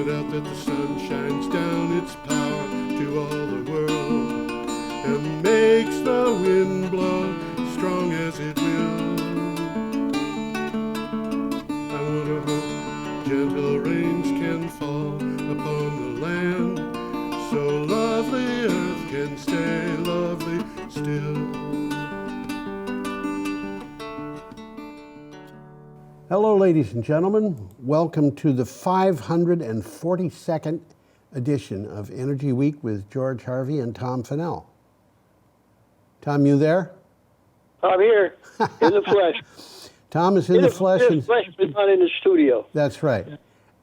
point out that the sun shines down its power to all the world and makes the wind blow strong as it will. I wonder how gentle rains can fall upon the land, so lovely earth can stay lovely still. Hello, ladies and gentlemen. Welcome to the 542nd edition of Energy Week with George Harvey and Tom Fennell. Tom, you there? I'm here, in the flesh. Tom is in the flesh. In the flesh, but not in the studio. That's right.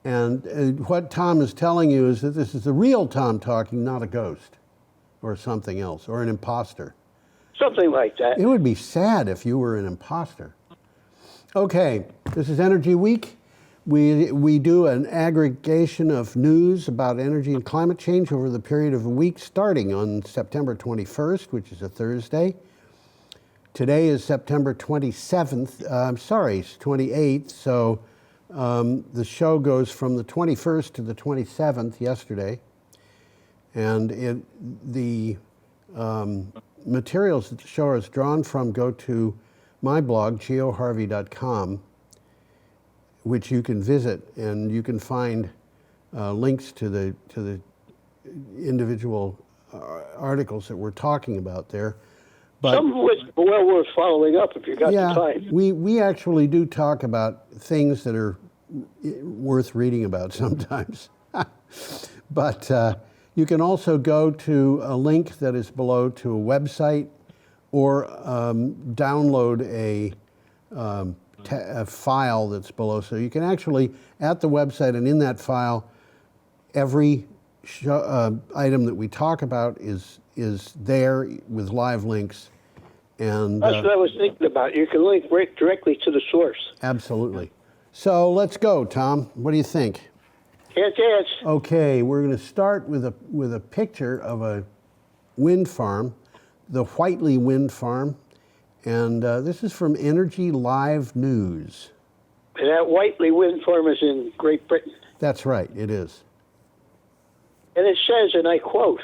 And what Tom is telling you is that this is the real Tom talking, not a ghost or something else, or an imposter. Something like that. It would be sad if you were an imposter. Okay, this is Energy Week. We do an aggregation of news about energy and climate change over the period of a week, starting on September 21st, which is a Thursday. Today is September 27th, it's 28th, so the show goes from the 21st to the 27th yesterday. And the materials that the show is drawn from go to my blog, geoharvey.com, which you can visit, and you can find links to the individual articles that we're talking about there. But, some of which are well worth following up if you got the time. We actually do talk about things that are worth reading about sometimes. But you can also go to a link that is below to a website, or download a file that's below. So you can actually, at the website and in that file, every item that we talk about is there with live links. And that's what I was thinking about. You can link right directly to the source. Absolutely. So let's go, Tom. What do you think? Yes. Okay, we're going to start with a picture of a wind farm, the Whiteley Wind Farm, and this is from Energy Live News. And that Whiteley Wind Farm is in Great Britain. That's right, it is. And it says, and I quote,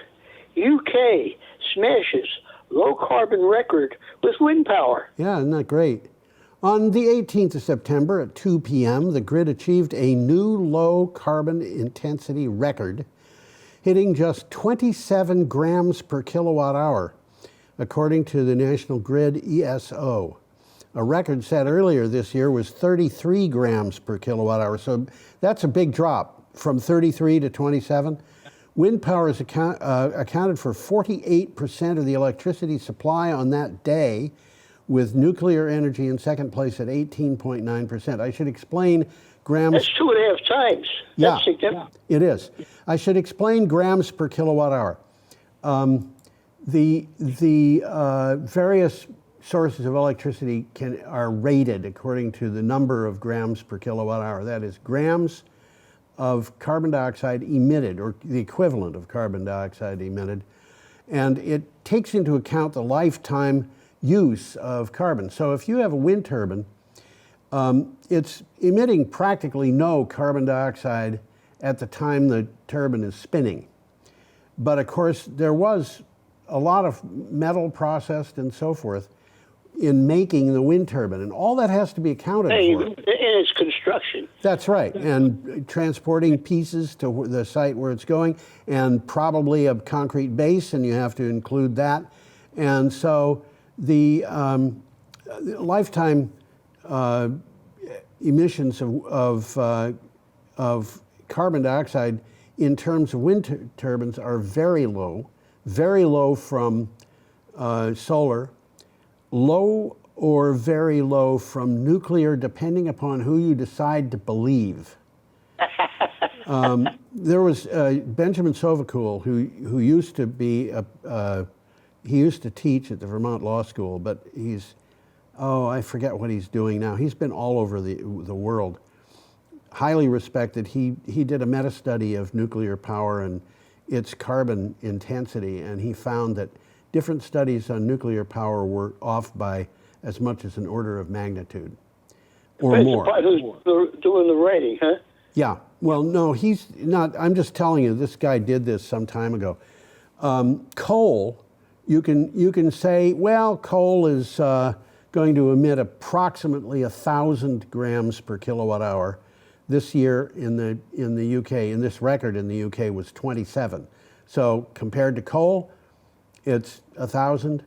UK smashes low carbon record with wind power. Yeah, isn't that great? On the 18th of September at 2 p.m., the grid achieved a new low carbon intensity record, hitting just 27 grams per kilowatt hour, according to the National Grid ESO. A record set earlier this year was 33 grams per kilowatt hour, so that's a big drop from 33 to 27. Wind power is accounted for 48% of the electricity supply on that day, with nuclear energy in second place at 18.9%. I should explain grams. That's 2.5 times. Yeah, That's it is. I should explain grams per kilowatt hour. The various sources of electricity are rated according to the number of grams per kilowatt hour. That is, grams of carbon dioxide emitted, or the equivalent of carbon dioxide emitted, and it takes into account the lifetime use of carbon. So if you have a wind turbine, it's emitting practically no carbon dioxide at the time the turbine is spinning. But of course, there was a lot of metal processed and so forth in making the wind turbine, and all that has to be accounted for. In its construction. That's right, and transporting pieces to the site where it's going, and probably a concrete base, and you have to include that. And so the lifetime emissions of carbon dioxide in terms of wind turbines are very low from solar, low or very low from nuclear, depending upon who you decide to believe. There was Benjamin Sovacool, who used to be he used to teach at the Vermont Law School, but I forget what he's doing now. He's been all over the world. Highly respected. He did a meta-study of nuclear power and its carbon intensity, and he found that different studies on nuclear power were off by as much as an order of magnitude or more. Who's doing the writing, huh? Yeah, Well, no, he's not. I'm just telling you, this guy did this some time ago. Coal, you can say, well, coal is going to emit approximately 1,000 grams per kilowatt hour. This year in the UK, in this record in the UK was 27. So compared to coal, it's 1,000.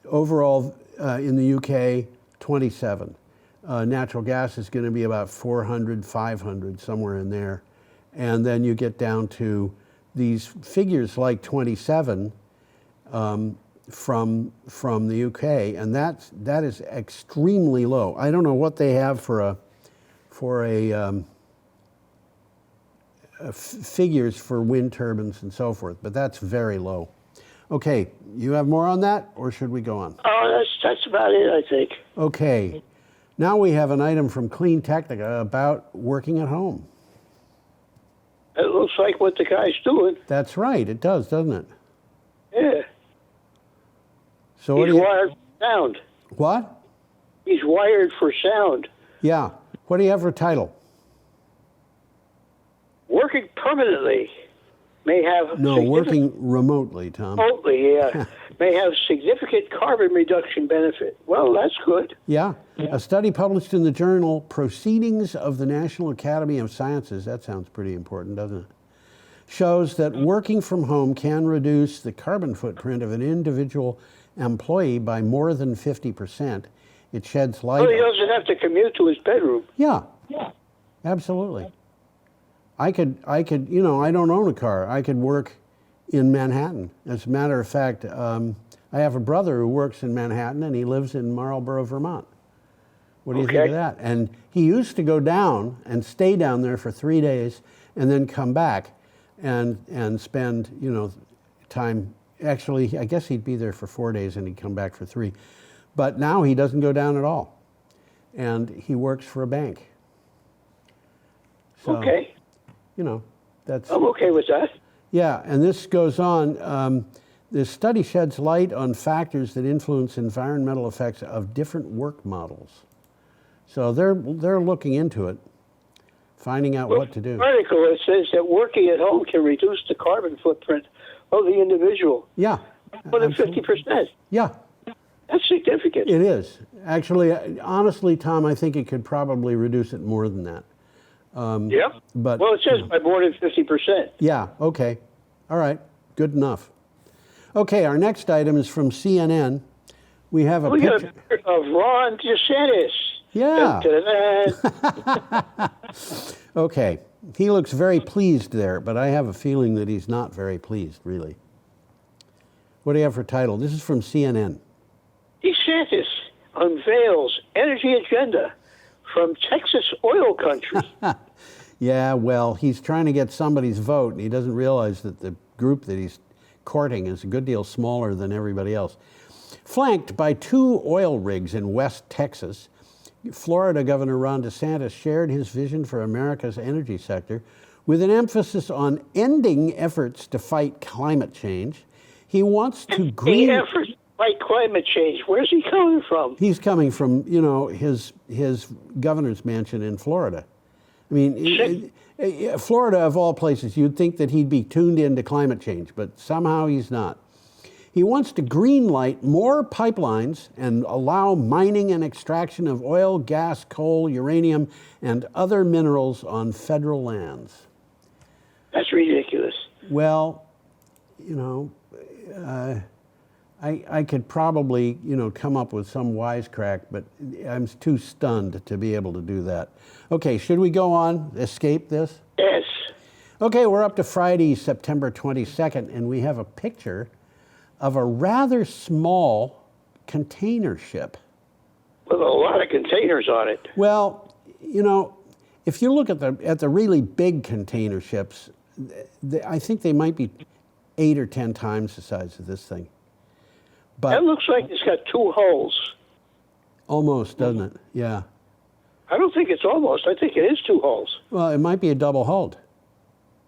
Overall in the UK, 27. Natural gas is going to be about 400, 500, somewhere in there. And then you get down to these figures like 27 from the UK, and that is extremely low. I don't know what they have for figures for wind turbines and so forth, but that's very low. Okay, you have more on that, or should we go on? Oh, that's about it, I think. Okay, now we have an item from Clean Technica about working at home. It looks like what the guy's doing. That's right, it does, doesn't it? Yeah. So He's wired for sound. What? He's wired for sound. Yeah. What do you have for title? Working permanently may have working remotely, Tom. remotely, yeah, may have significant carbon reduction benefit. Well, that's good. Yeah. A study published in the journal Proceedings of the National Academy of Sciences, that sounds pretty important, doesn't it? Shows that working from home can reduce the carbon footprint of an individual employee by more than 50%. It sheds light. Well, he doesn't have to commute to his bedroom. Yeah. Absolutely. I could, I don't own a car. I could work in Manhattan. As a matter of fact, I have a brother who works in Manhattan, and he lives in Marlboro, Vermont. What do you think of that? And he used to go down and stay down there for 3 days and then come back and spend, time. Actually, I guess he'd be there for 4 days and he'd come back for 3. But now he doesn't go down at all. And he works for a bank. So, Okay. That's... I'm okay with that. Yeah, and this goes on. This study sheds light on factors that influence environmental effects of different work models. So they're looking into it, finding out what to do. In the article, it says that working at home can reduce the carbon footprint of the individual. Yeah. More than 50%. Yeah. That's significant. It is. Actually, honestly, Tom, I think it could probably reduce it more than that. Yeah. But, well, it says by more than 50%. Yeah, okay. All right, good enough. Okay, our next item is from CNN. We have a got picture a picture of Ron DeSantis. Yeah. Dun-dun-dun. Okay, he looks very pleased there, but I have a feeling that he's not very pleased, really. What do you have for title? This is from CNN. DeSantis unveils energy agenda from Texas oil country. Yeah, well, he's trying to get somebody's vote, and he doesn't realize that the group that he's courting is a good deal smaller than everybody else. Flanked by 2 oil rigs in West Texas, Florida Governor Ron DeSantis shared his vision for America's energy sector with an emphasis on ending efforts to fight climate change. He wants to green... efforts to fight climate change. Where's he coming from? He's coming from, his governor's mansion in Florida. I mean, Florida, of all places, you'd think that he'd be tuned into climate change, but somehow he's not. He wants to greenlight more pipelines and allow mining and extraction of oil, gas, coal, uranium, and other minerals on federal lands. That's ridiculous. Well, I could probably, come up with some wisecrack, but I'm too stunned to be able to do that. Okay, should we go on, escape this? Yes. Okay, we're up to Friday, September 22nd, and we have a picture of a rather small container ship. With a lot of containers on it. Well, if you look at the really big container ships, I think they might be 8 or 10 times the size of this thing. But it looks like it's got 2 hulls. Almost, doesn't it? Yeah. I don't think it's almost. I think it is 2 hulls. Well, it might be a double hulled.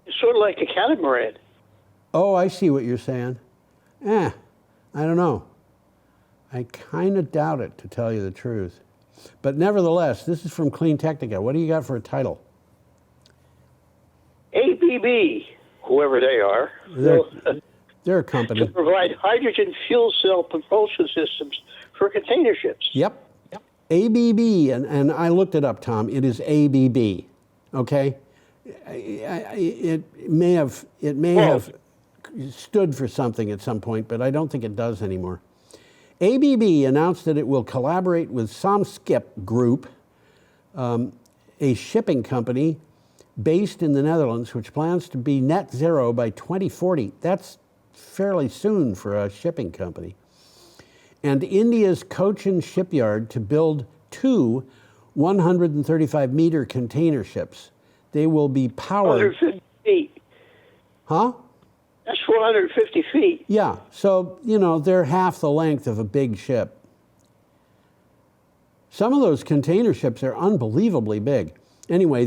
It's sort of like a catamaran. Oh, I see what you're saying. I don't know. I kind of doubt it, to tell you the truth. But nevertheless, this is from Clean Technica. What do you got for a title? ABB, whoever they are, They're a company. to provide hydrogen fuel cell propulsion systems for container ships. Yep. ABB, and I looked it up, Tom. It is ABB. Okay. It may have stood for something at some point, but I don't think it does anymore. ABB announced that it will collaborate with Samskip Group, a shipping company based in the Netherlands, which plans to be net zero by 2040. That's fairly soon for a shipping company. And India's Cochin shipyard to build 2 135-meter container ships. They will be powered. 150 feet. Huh? That's 450 feet. Yeah, so, they're half the length of a big ship. Some of those container ships are unbelievably big. Anyway,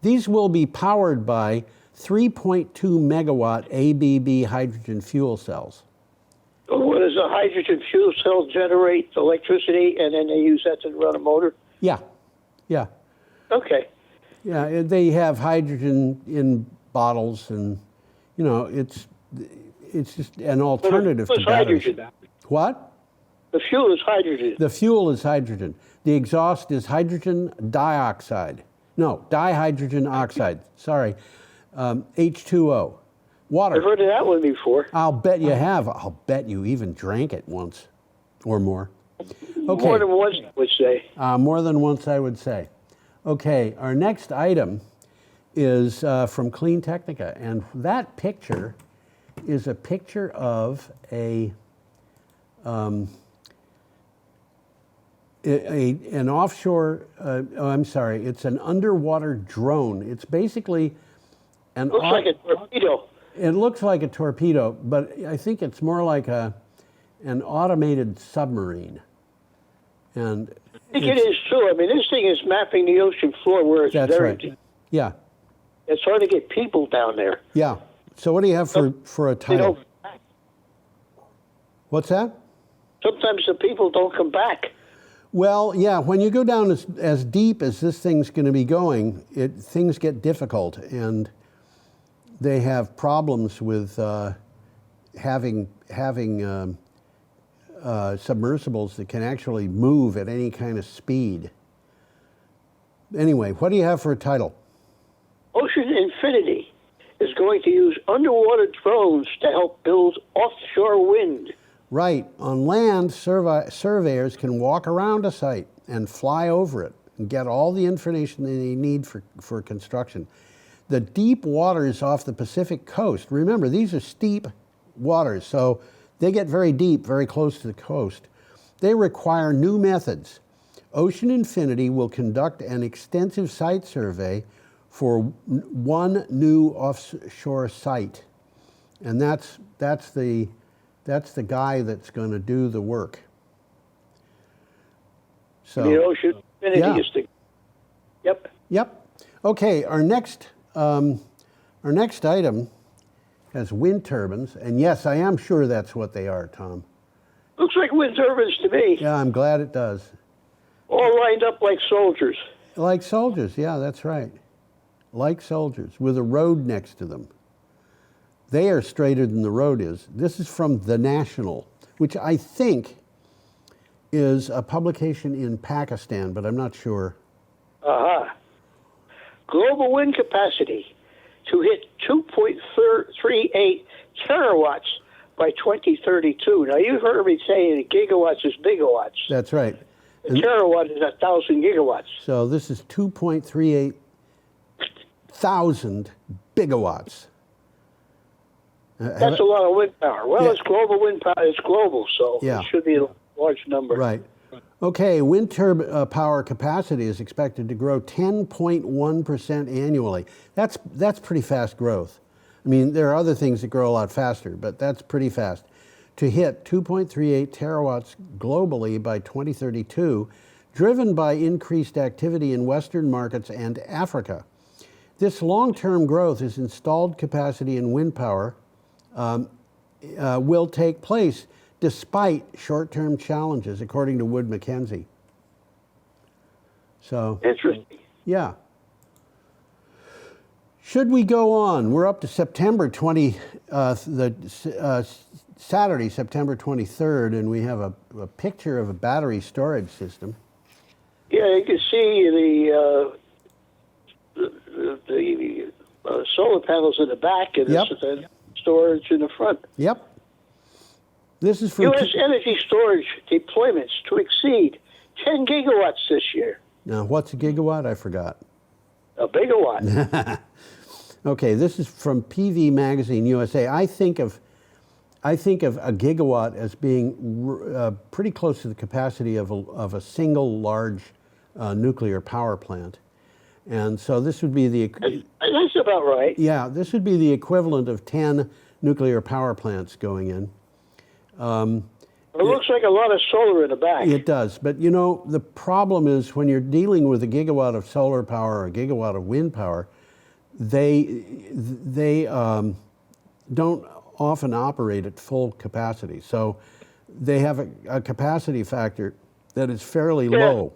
these will be powered by 3.2 megawatt ABB hydrogen fuel cells. What does a hydrogen fuel cell generate electricity, and then they use that to run a motor? Yeah. Okay. Yeah, they have hydrogen in bottles, and it's just an alternative to batteries. Hydrogen. What? The fuel is hydrogen. The fuel is hydrogen. The exhaust is hydrogen dioxide. No, dihydrogen oxide. Sorry, H2O. Water. I've heard of that one before. I'll bet you have. I'll bet you even drank it once or more. Okay. More than once, I would say. More than once, I would say. Okay, our next item is from Clean Technica, and that picture is a picture of an offshore. It's an underwater drone. It's basically an. Looks like a torpedo. It looks like a torpedo, but I think it's more like an automated submarine. And I think it is too. I mean, this thing is mapping the ocean floor where it's very deep. Yeah. It's hard to get people down there. Yeah. So what do you have for a title? What's that? Sometimes the people don't come back. Well, yeah, when you go down as deep as this thing's going to be going, things get difficult, and they have problems with having submersibles that can actually move at any kind of speed. Anyway, what do you have for a title? Ocean Infinity is going to use underwater drones to help build offshore wind. Right. On land, surveyors can walk around a site and fly over it and get all the information they need for construction. The deep waters off the Pacific coast, remember, these are steep waters, so they get very deep, very close to the coast. They require new methods. Ocean Infinity will conduct an extensive site survey for one new offshore site. And that's the guy that's going to do the work. So The Ocean Infinity is the... Yep. Yep. Okay, our next item has wind turbines, and yes, I am sure that's what they are, Tom. Looks like wind turbines to me. Yeah, I'm glad it does. All lined up like soldiers. Like soldiers, yeah, that's right. Like soldiers, with a road next to them. They are straighter than the road is. This is from The National, which I think is a publication in Pakistan, but I'm not sure. Global wind capacity to hit 2.38 terawatts by 2032. Now, you've heard me saying gigawatts is bigawatts. That's right. A terawatt is 1,000 gigawatts. So this is 2.38 thousand bigawatts. That's a lot of wind power. Well, Yeah. it's global wind power. It's global, so Yeah. it should be a large number. Right. Okay, wind turbine power capacity is expected to grow 10.1% annually. That's pretty fast growth. I mean, there are other things that grow a lot faster, but that's pretty fast. To hit 2.38 terawatts globally by 2032, driven by increased activity in Western markets and Africa. This long-term growth is installed capacity in wind power will take place despite short-term challenges, according to Wood Mackenzie. So Interesting. yeah. Should we go on? We're up to September Saturday, September 23rd, and we have a picture of a battery storage system. Yeah, you can see the solar panels in the back and Yep. the storage in the front. Yep. This is from U.S. energy storage deployments to exceed 10 gigawatts this year. Now, what's a gigawatt? I forgot. A gigawatt. Okay, this is from PV Magazine USA. I think of a gigawatt as being pretty close to the capacity of a single large nuclear power plant. And so this would be the... That's about right. Yeah, this would be the equivalent of 10 nuclear power plants going in. It looks like a lot of solar in the back. It does, but you know, the problem is when you're dealing with a gigawatt of solar power or a gigawatt of wind power, they don't often operate at full capacity. So they have a capacity factor that is fairly low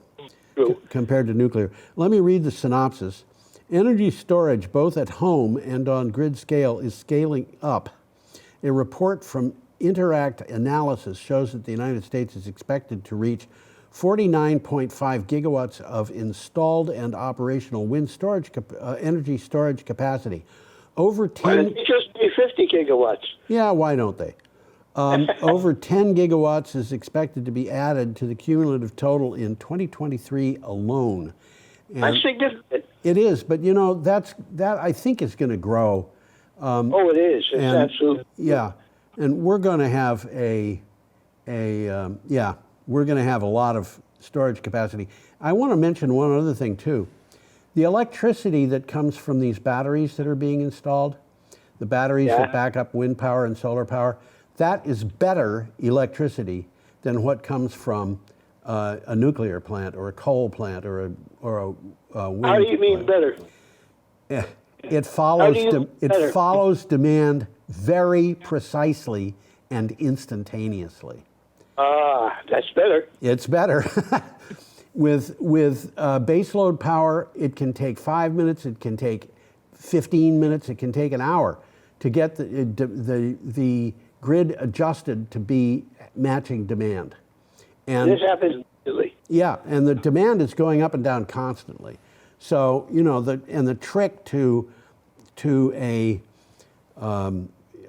compared to nuclear. Let me read the synopsis. Energy storage, both at home and on grid scale, is scaling up. A report from Interact Analysis shows that the United States is expected to reach 49.5 gigawatts of installed and operational wind storage energy storage capacity. Over 10... Why don't they just be 50 gigawatts? Yeah, why don't they? Over 10 gigawatts is expected to be added to the cumulative total in 2023 alone. And That's significant. it is, but you know, that I think is going to grow. Oh, it is. It's absolutely. Yeah, and we're going to have we're going to have a lot of storage capacity. I want to mention one other thing too. The electricity that comes from these batteries that are being installed, the batteries that back up wind power and solar power, that is better electricity than what comes from a nuclear plant or a coal plant or a wind How do you mean plant. better? Yeah, it follows better? follows demand very precisely and instantaneously. That's better. It's better. With baseload power, it can take 5 minutes, it can take 15 minutes, it can take an hour to get the grid adjusted to be matching demand. And This happens immediately. yeah, and the demand is going up and down constantly. So you know, the trick to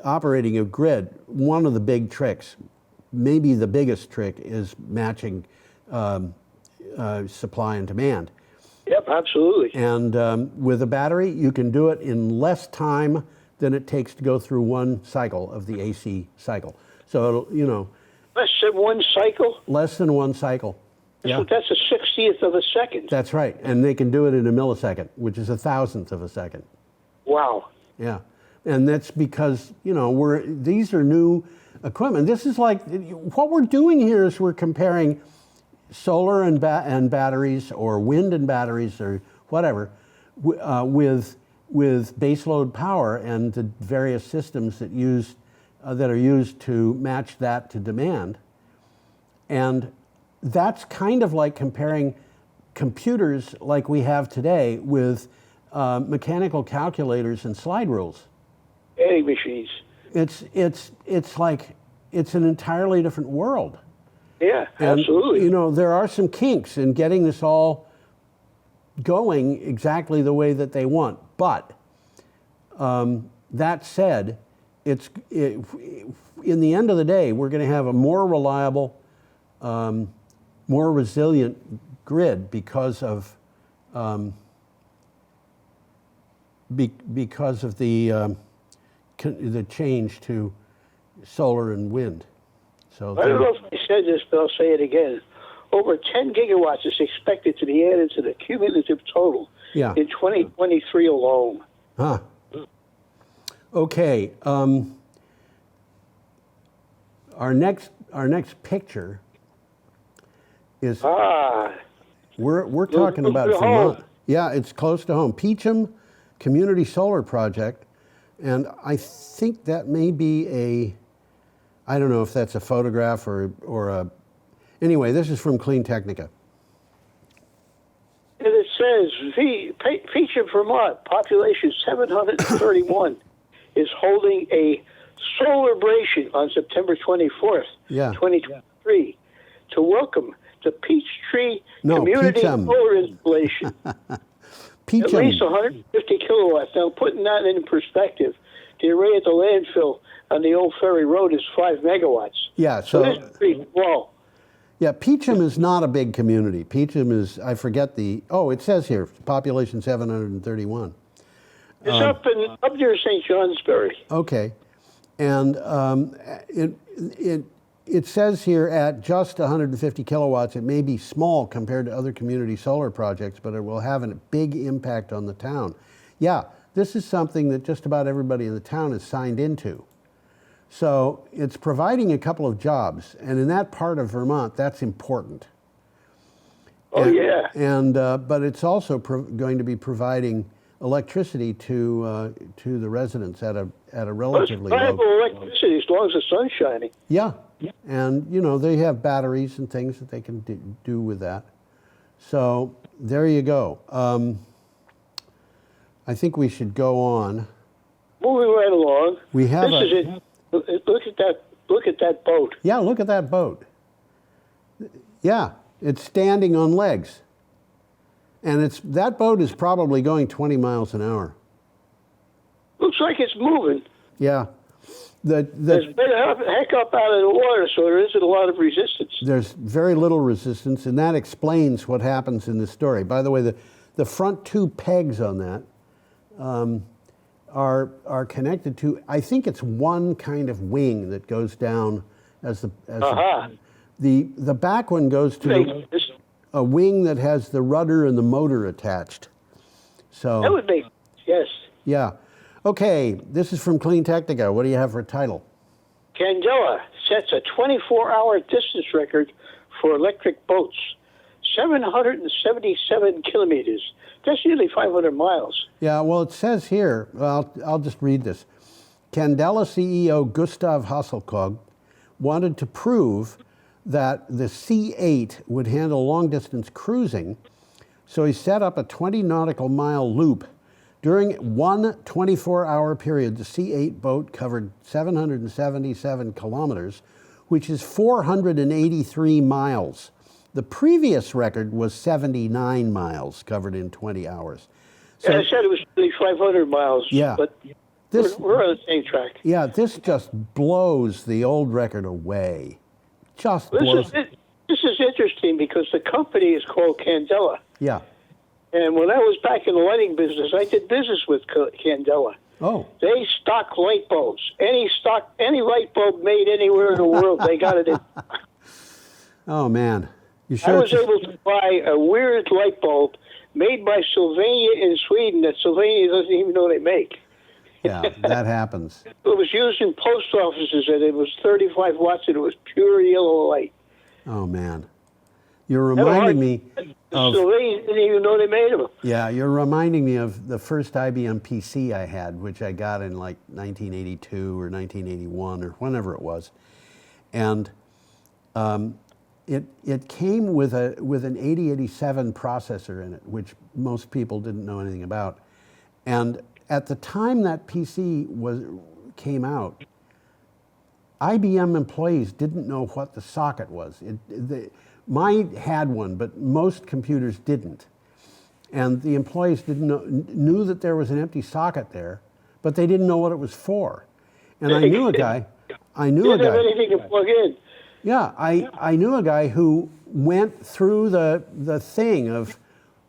operating a grid, one of the big tricks, maybe the biggest trick, is matching supply and demand. Yep, absolutely. And with a battery, you can do it in less time than it takes to go through one cycle of the AC cycle. So it'll, you know, Less than one cycle? less than one cycle. Yeah, That's a 60th of a second. that's right. And they can do it in a millisecond, which is a thousandth of a second. Wow. Yeah, and that's because, you know, these are new equipment. This is like, what we're doing here is we're comparing solar and batteries, or wind and batteries, or whatever, with baseload power and the various systems that are used to match that to demand. And that's kind of like comparing computers like we have today with mechanical calculators and slide rules. Adding machines. It's like, it's an entirely different world. Yeah, And, absolutely. you know, there are some kinks in getting this all going exactly the way that they want. But that said, in the end of the day, we're going to have a more reliable, more resilient grid because of the change to solar and wind. So I don't know if I said this, but I'll say it again. Over 10 gigawatts is expected to be added to the cumulative total Yeah. in 2023 alone. Huh. Okay. Our next picture is we're talking close about to Vermont. home. Yeah, it's close to home. Peacham Community Solar Project, and I think that may be I don't know if that's a photograph or a. Anyway, this is from Clean Technica. And it says says Peacham, Vermont, population 731, is holding a celebration on September 24th, 2023, to welcome the Peachtree Community Peacham. Solar Installation. Peacham. At least 150 kilowatts. Now, putting that in perspective, the array at the landfill on the Old Ferry Road is 5 megawatts. Yeah, So this is pretty small. Yeah, Peacham is not a big community. Peacham is, I forget it says here, population 731. It's up near St. Johnsbury. Okay. And it says here at just 150 kilowatts, it may be small compared to other community solar projects, but it will have a big impact on the town. Yeah, this is something that just about everybody in the town is signed into. So it's providing a couple of jobs, and in that part of Vermont, that's important. But it's also going to be providing electricity to the residents at a relatively low. Electricity as long as the sun's shining. Yeah, and they have batteries and things that they can do with that. So there you go. I think we should go on. Moving right along. We have This is it. Look at that! Look at that boat. Yeah, look at that boat. Yeah, it's standing on legs, and that boat is probably going 20 miles an hour. Looks like it's moving. Yeah, There's been a heck up out of the water, so there isn't a lot of resistance. There's very little resistance, and that explains what happens in this story. By the way, the front two pegs on that are connected to, I think it's one kind of wing that goes down as the back one goes to a wing that has the rudder and the motor attached. So that would make yes. Yeah. Okay, this is from Clean Technica. What do you have for a title? Candela sets a 24-hour distance record for electric boats, 777 kilometers. That's nearly 500 miles. Yeah, well, it says here, I'll just read this. Candela CEO Gustav Hasselkog wanted to prove that the C8 would handle long-distance cruising, so he set up a 20 nautical mile loop. During one 24-hour period, the C8 boat covered 777 kilometers, which is 483 miles. The previous record was 79 miles covered in 20 hours. So, I said it was nearly 500 miles, yeah, but we're on the same track. Yeah, this just blows the old record away. Just blows. This is interesting because the company is called Candela. Yeah. And when I was back in the lighting business, I did business with Candela. Oh. They stock light bulbs. Any light bulb made anywhere in the world, they got it in. Oh, man. You I was able to buy a weird light bulb made by Sylvania in Sweden that Sylvania doesn't even know they make. Yeah, that happens. It was used in post offices, and it was 35 watts, and it was pure yellow light. Oh, man. You're reminding me of... Sylvania didn't even know they made them. Yeah, you're reminding me of the first IBM PC I had, which I got in like 1982 or 1981 or whenever it was. And it came with an 8087 processor in it, which most people didn't know anything about. And at the time that PC came out, IBM employees didn't know what the socket was. Mine had one, but most computers didn't. And the employees knew that there was an empty socket there, but they didn't know what it was for. And I knew a guy. Didn't have anything to plug in. Yeah, I knew a guy who went through the thing of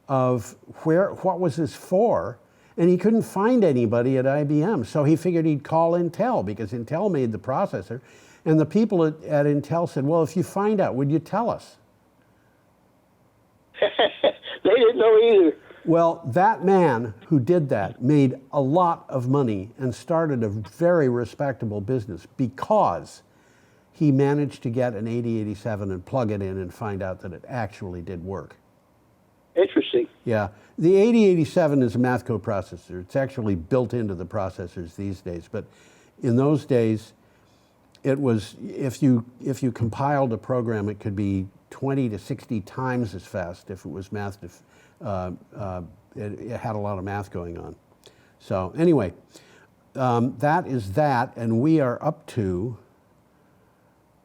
what was this for, and he couldn't find anybody at IBM. So he figured he'd call Intel, because Intel made the processor. And the people at Intel said, well, if you find out, would you tell us? They didn't know either. Well, that man who did that made a lot of money and started a very respectable business because he managed to get an 8087 and plug it in and find out that it actually did work. Interesting. Yeah. The 8087 is a math coprocessor. It's actually built into the processors these days. But in those days, it was, if you compiled a program, it could be 20 to 60 times as fast if it was it had a lot of math going on. So anyway, that is that, and we are up to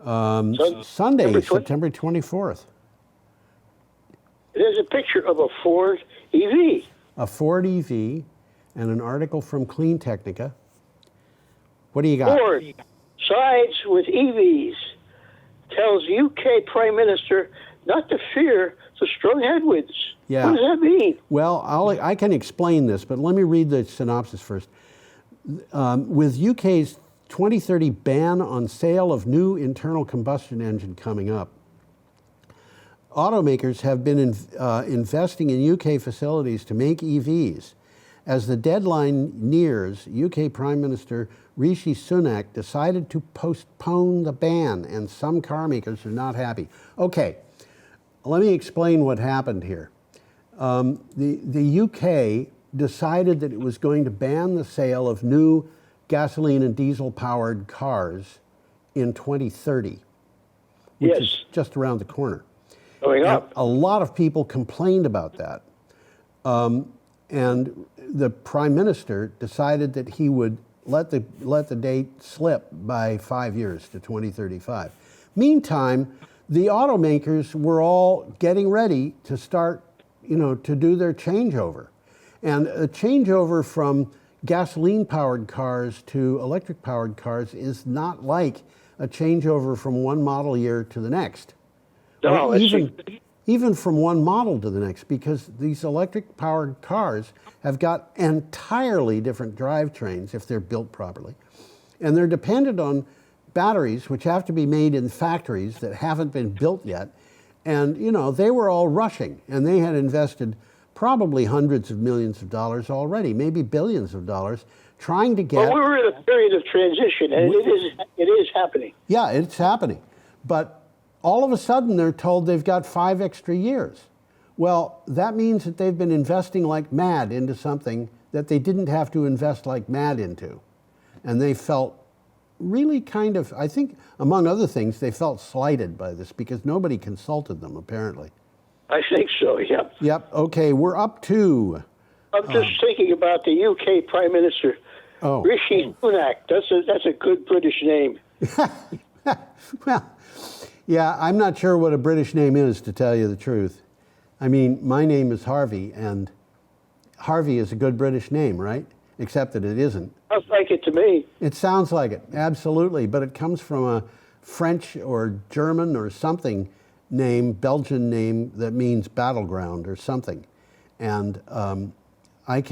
Sunday, September 24th. There's a picture of a Ford EV. A Ford EV and an article from Clean Technica. What do you got? Ford sides with EVs, tells UK Prime Minister not to fear the strong headwinds. Yeah. What does that mean? Well, I can explain this, but let me read the synopsis first. With UK's 2030 ban on sale of new internal combustion engine coming up, automakers have been investing in UK facilities to make EVs. As the deadline nears, UK Prime Minister Rishi Sunak decided to postpone the ban, and some car makers are not happy. Okay, let me explain what happened here. The UK decided that it was going to ban the sale of new gasoline and diesel-powered cars in 2030, which is just around the corner. Going up. A lot of people complained about that. And the Prime Minister decided that he would let the date slip by 5 years to 2035. Meantime, the automakers were all getting ready to start, to do their changeover. And a changeover from gasoline-powered cars to electric-powered cars is not like a changeover from one model year to the next. No, Even from one model to the next, because these electric-powered cars have got entirely different drivetrains if they're built properly. And they're dependent on batteries, which have to be made in factories that haven't been built yet. And, they were all rushing, and they had invested probably hundreds of millions of dollars already, maybe billions of dollars, trying to get... Well, we're in a period of transition, and it is happening. Yeah, it's happening. But all of a sudden, they're told they've got 5 extra years. Well, that means that they've been investing like mad into something that they didn't have to invest like mad into. And they felt really kind of, I think, among other things, they felt slighted by this because nobody consulted them, apparently. I think so, yep. Yep, okay, we're up to... I'm just thinking about the UK Prime Minister, Rishi Sunak. That's a good British name. Well, yeah, I'm not sure what a British name is, to tell you the truth. I mean, my name is Harvey, and Harvey is a good British name, right? Except that it isn't. Sounds like it to me. It sounds like it, absolutely, but it comes from a French or German or something name, Belgian name that means battleground or something. And I've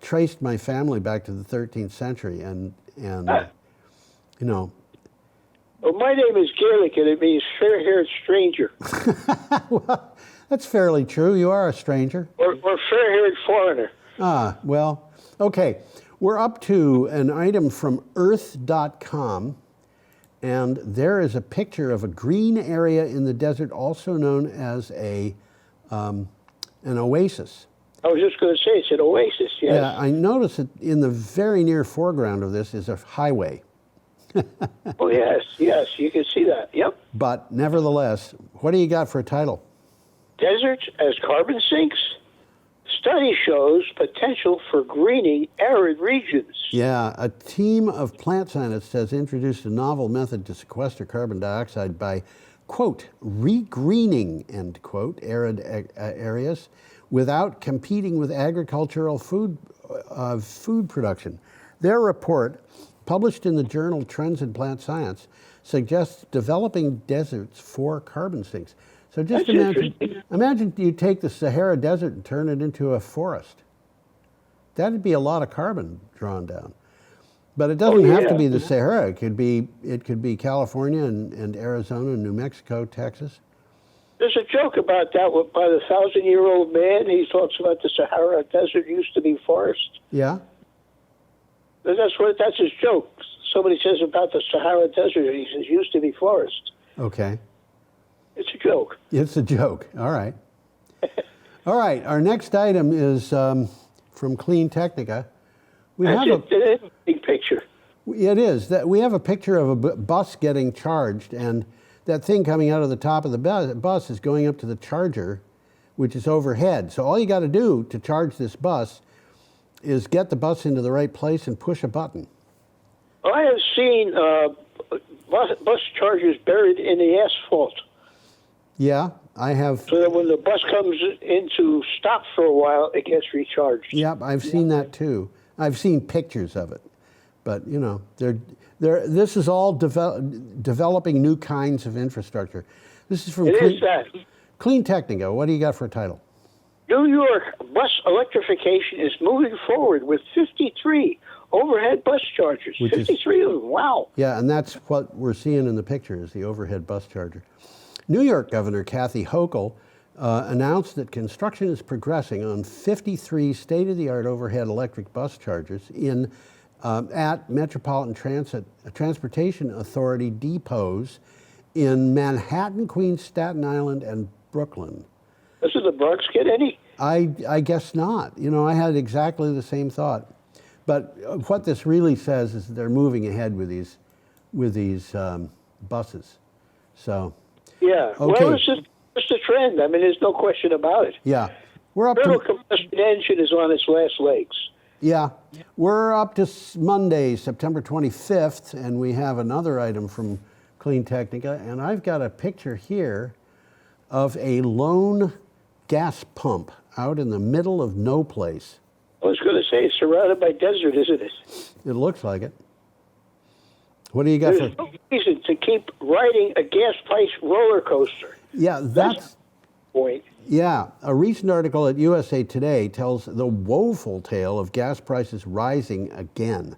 traced my family back to the 13th century, and Well, my name is Gaelic, and it means fair-haired stranger. Well, that's fairly true. You are a stranger. Or fair-haired foreigner. Ah, well, okay. We're up to an item from earth.com, and there is a picture of a green area in the desert, also known as an oasis. I was just going to say, it's an oasis, yes. Yeah, I noticed that in the very near foreground of this is a highway. Oh, yes, you can see that, yep. But nevertheless, what do you got for a title? Deserts as carbon sinks? Study shows potential for greening arid regions. Yeah, a team of plant scientists has introduced a novel method to sequester carbon dioxide by, quote, re-greening, end quote, arid areas without competing with agricultural food production. Their report, published in the journal Trends in Plant Science, suggests developing deserts for carbon sinks. So just imagine you take the Sahara Desert and turn it into a forest. That'd be a lot of carbon drawn down. But it doesn't have to be the Sahara. It could be California and Arizona, New Mexico, Texas. There's a joke about that by the 1,000-year-old man. He talks about the Sahara Desert used to be forest. Yeah. That's his joke. Somebody says about the Sahara Desert, he says used to be forest. Okay. It's a joke. It's a joke. All right. All right. Our next item is from Clean Technica. It is a big picture. It is. We have a picture of a bus getting charged, and that thing coming out of the top of the bus is going up to the charger, which is overhead. So all you got to do to charge this bus is get the bus into the right place and push a button. I have seen bus chargers buried in the asphalt. Yeah, I have. So that when the bus comes into stop for a while, it gets recharged. Yep, I've seen that too. I've seen pictures of it. But, you know, this is all developing new kinds of infrastructure. This is from Clean Technica. What do you got for a title? New York bus electrification is moving forward with 53 overhead bus chargers. 53 of them, wow. Yeah, and that's what we're seeing in the picture is the overhead bus charger. New York Governor Kathy Hochul announced that construction is progressing on 53 state-of-the-art overhead electric bus chargers at Metropolitan Transportation Authority depots in Manhattan, Queens, Staten Island, and Brooklyn. Doesn't the Bronx get any? I guess not. You know, I had exactly the same thought. But what this really says is that they're moving ahead with these buses. So. Yeah. Okay. Well, it's just a trend. I mean, there's no question about it. Yeah. We're up Internal combustion engine is on its last legs. Yeah. We're up to Monday, September 25th, and we have another item from Clean Technica, and I've got a picture here of a lone gas pump out in the middle of no place. I was going to say it's surrounded by desert, isn't it? It looks like it. What do you got There's no reason to keep riding a gas price roller coaster. Yeah, that's the point. Yeah, a recent article at USA Today tells the woeful tale of gas prices rising again.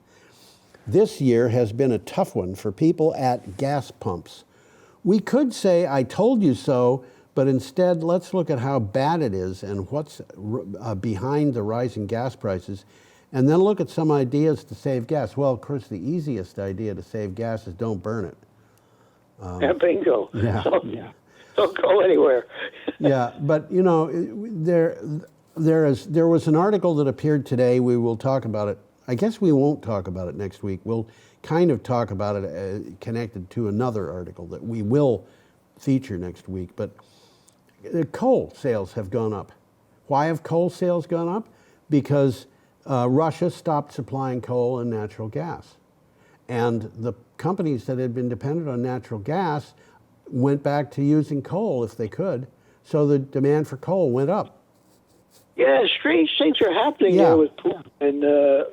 This year has been a tough one for people at gas pumps. We could say, I told you so, but instead, let's look at how bad it is and what's behind the rising gas prices, and then look at some ideas to save gas. Well, of course, the easiest idea to save gas is don't burn it. Bingo. Yeah. Don't go anywhere. Yeah, but you know, there was an article that appeared today. We will talk about it. I guess we won't talk about it next week. We'll kind of talk about it connected to another article that we will feature next week. But the coal sales have gone up. Why have coal sales gone up? Because Russia stopped supplying coal and natural gas. And the companies that had been dependent on natural gas went back to using coal if they could. So the demand for coal went up. Yeah, strange things are happening there with Putin and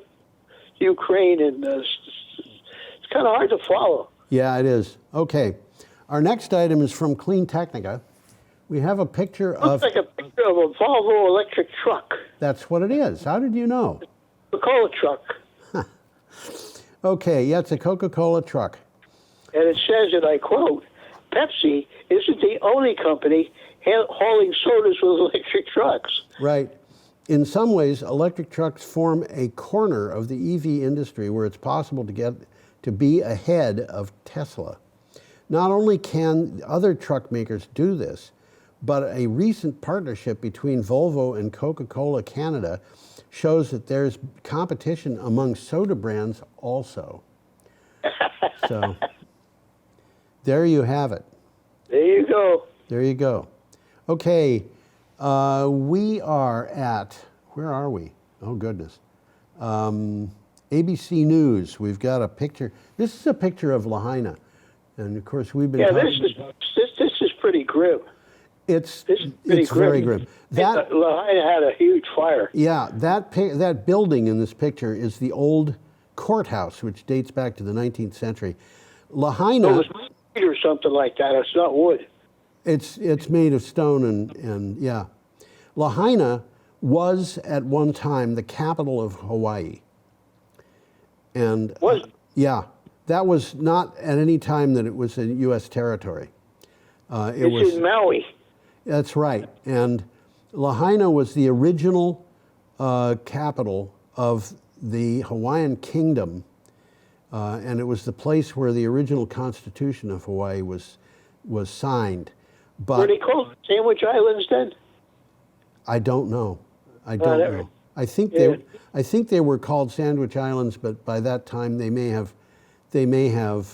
Ukraine, and it's kind of hard to follow. Yeah, it is. Okay. Our next item is from Clean Technica. We have a picture Looks like a picture of a Volvo electric truck. That's what it is. How did you know? A Coca-Cola truck. Okay, yeah, it's a Coca-Cola truck. And it says, and I quote, Pepsi isn't the only company hauling sodas with electric trucks. Right. In some ways, electric trucks form a corner of the EV industry where it's possible to be ahead of Tesla. Not only can other truck makers do this, but a recent partnership between Volvo and Coca-Cola Canada shows that there's competition among soda brands also. So there you have it. There you go. There you go. Okay, we are at, where are we? Oh, goodness. ABC News. We've got a picture. This is a picture of Lahaina. And, of course, we've been this is pretty grim. It's very grim. Lahaina had a huge fire. Yeah, that building in this picture is the old courthouse, which dates back to the 19th century. Lahaina... It was wood or something like that. It's not wood. It's made of stone and yeah. Lahaina was at one time the capital of Hawaii. And yeah, that was not at any time that it was a U.S. territory. It was in Maui. That's right. And Lahaina was the original capital of the Hawaiian kingdom, and it was the place where the original Constitution of Hawaii was signed. But were they called Sandwich Islands then? I don't know. I don't know. I think they were called Sandwich Islands, but by that time they may have they may have